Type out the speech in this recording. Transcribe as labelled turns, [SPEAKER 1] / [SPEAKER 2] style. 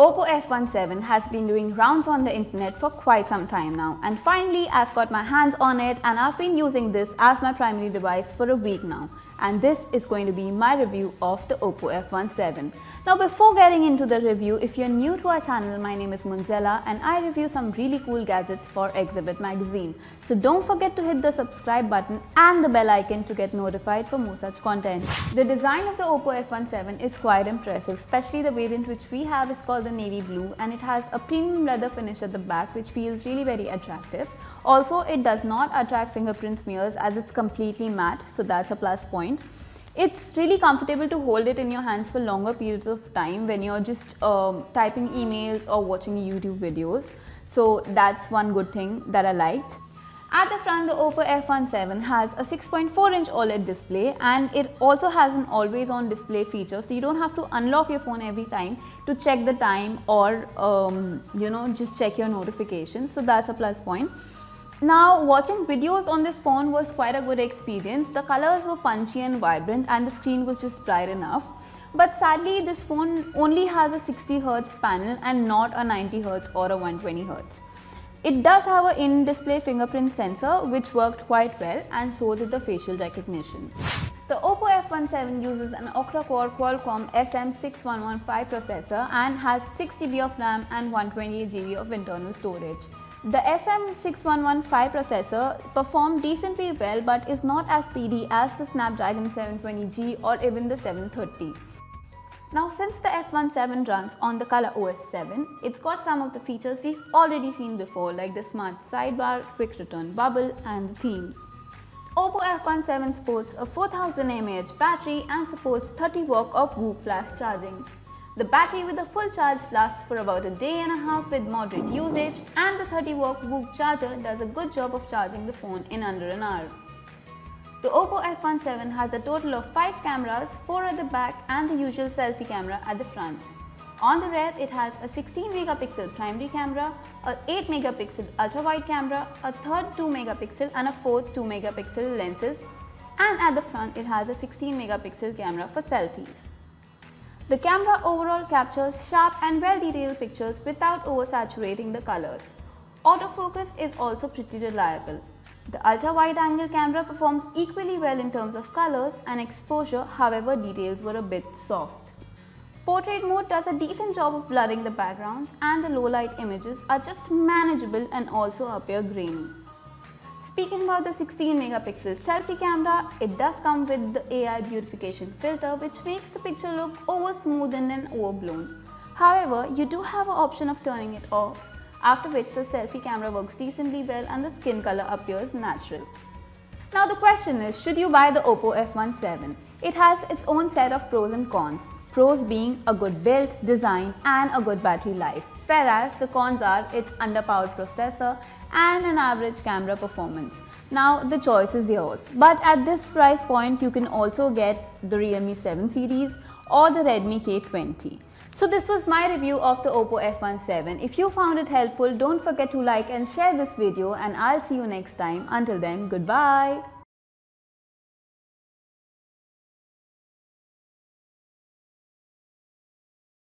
[SPEAKER 1] Oppo F17 has been doing rounds on the internet for quite some time now, and finally I've got my hands on it and I've been using this as my primary device for a week now. And this is going to be my review of the Oppo F17. Now before getting into the review, if you're new to our channel, my name is Munzela and I review some really cool gadgets for Exhibit magazine. So don't forget to hit the subscribe button and the bell icon to get notified for more such content. The design of the Oppo F17 is quite impressive, especially the variant which we have is called the navy blue, and it has a premium leather finish at the back which feels really very attractive. Also, it does not attract fingerprint smears as it's completely matte, so that's a plus point. It's really comfortable to hold it in your hands for longer periods of time when you're just typing emails or watching YouTube videos. So that's one good thing that I liked. At the front, the Oppo F17 has a 6.4-inch OLED display, and it also has an always-on display feature, so you don't have to unlock your phone every time to check the time or just check your notifications. So that's a plus point. Now, watching videos on this phone was quite a good experience. The colors were punchy and vibrant and the screen was just bright enough. But sadly, this phone only has a 60Hz panel and not a 90Hz or a 120Hz. It does have an in-display fingerprint sensor which worked quite well, and so did the facial recognition. The Oppo F17 uses an octa-core Qualcomm SM6115 processor and has 6 GB of RAM and 128 GB of internal storage. The SM6115 processor performed decently well but is not as speedy as the Snapdragon 720G or even the 730. Now, since the F17 runs on the ColorOS 7, it's got some of the features we've already seen before, like the smart sidebar, quick return bubble and the themes. Oppo F17 sports a 4000 mAh battery and supports 30 watts of Whoop flash charging. The battery with a full charge lasts for about a day and a half with moderate usage, and the 30 watt Whoop charger does a good job of charging the phone in under an hour. The Oppo F17 has a total of 5 cameras, 4 at the back and the usual selfie camera at the front. On the rear, it has a 16 megapixel primary camera, a 8 megapixel ultra-wide camera, a third 2 megapixel and a fourth 2 megapixel lenses, and at the front it has a 16 megapixel camera for selfies. The camera overall captures sharp and well-detailed pictures without oversaturating the colors. Autofocus is also pretty reliable. The ultra-wide-angle camera performs equally well in terms of colors and exposure, however details were a bit soft. Portrait mode does a decent job of blurring the backgrounds, and the low-light images are just manageable and also appear grainy. Speaking about the 16 megapixel selfie camera, it does come with the AI beautification filter which makes the picture look over-smoothened and overblown. However, you do have an option of turning it off, after which the selfie camera works decently well and the skin color appears natural. Now the question is, should you buy the Oppo F17? It has its own set of pros and cons. Pros being a good build, design and a good battery life, whereas the cons are its underpowered processor and an average camera performance. Now the choice is yours, but at this price point you can also get the Realme 7 series or the Redmi K20. So this was my review of the Oppo F17. If you found it helpful, don't forget to like and share this video, and I'll see you next time. Until then, goodbye.